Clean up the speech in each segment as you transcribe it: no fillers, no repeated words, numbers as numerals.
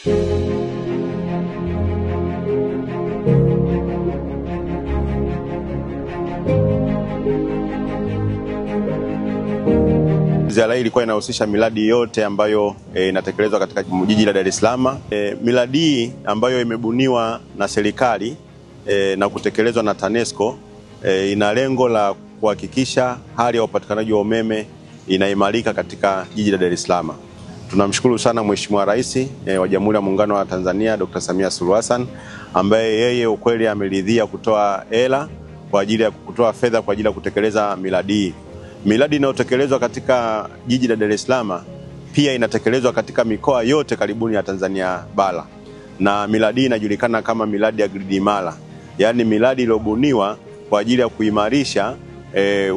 Ziara hii ilikuwa inahusisha miradi yote ambayo inatekelezwa katika jiji la Dar es Salaam. Miradi hii ambayo imebuniwa na serikali na kutekelezwa na TANESCO ina lengo la kuhakikisha hali ya upatikanaji wa umeme inaimarika katika jiji la Dar es Salaam. Tunamshukuru sana Mheshimiwa Rais wa Jamhuri ya Muungano wa Tanzania Dr. Samia Suluhu Hassan, ambaye yeye ukweli ameridhia kutoa hela kwa ajili ya kutoa fedha kwa ajili ya kutekeleza miradi hii. Miradi inayotekelezwa katika jiji la Dar es Salaam pia inatekelezwa katika mikoa yote karibuni ya Tanzania bara. Na miradi hii inajulikana kama miradi ya gridi imara. Yaani miradi iliyobuniwa kwa ajili ya kuimarisha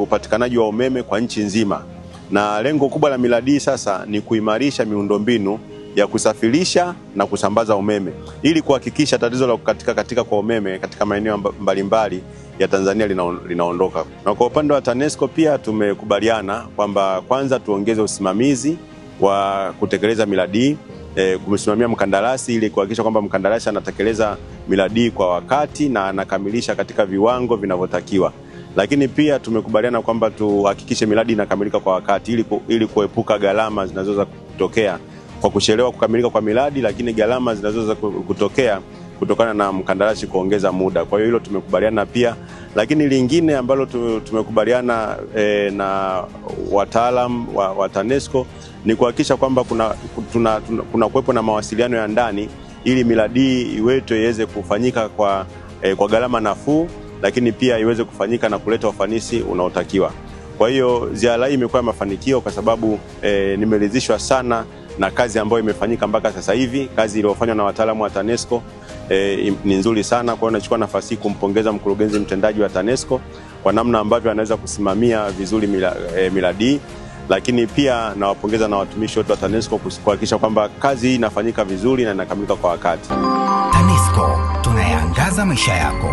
upatikanaji wa umeme kwa nchi nzima. Na lengo kubwa la miradi hii sasa ni kuimarisha miundombinu ya kusafirisha na kusambaza umeme ili kuhakikisha tatizo la katika kwa umeme katika maeneo mbalimbali ya Tanzania linaondoka. Na kwa upande wa TANESCO pia tumekubaliana kwamba kwanza tuongeze usimamizi wa kutekeleza miradi hii, kumsimamia mkandarasi ili kuhakikisha kwamba mkandarasi anatekeleza miradi kwa wakati na anakamilisha katika viwango vinavyotakiwa. Lakini pia tumekubaliana kwamba tuhakikishe miradi inakamilika kwa wakati ili kuepuka gharama zinazoweza kutokea kwa kuchelewa kukamilika kwa miradi, lakini gharama zinazoweza kutokea kutokana na mkandarasi kuongeza muda. Kwa hiyo hilo tumekubaliana pia. Lakini lingine ambalo tumekubaliana na wataalam wa TANESCO ni kuhakikisha kwamba kuna kuwepo na mawasiliano ya ndani ili miradi iwetu iweze kufanyika kwa gharama nafuu, lakini pia iweze kufanyika na kuleta ufanisi unaotakiwa. Kwa hiyo ziara hii imekuwa mafanikio kwa sababu nimeridhishwa sana na kazi ambayo imefanyika mpaka sasa hivi. Kazi iliyofanywa na wataalamu wa TANESCO ni nzuri sana. Kwa hiyo nachukua nafasi hii kumpongeza mkurugenzi mtendaji wa TANESCO kwa namna ambavyo anaweza kusimamia vizuri miradi, lakini pia nawapongeza na watumishi wote wa TANESCO kuhakikisha kwamba kazi hii inafanyika vizuri na inakamilika kwa wakati. TANESCO, tunayaangaza maisha yako.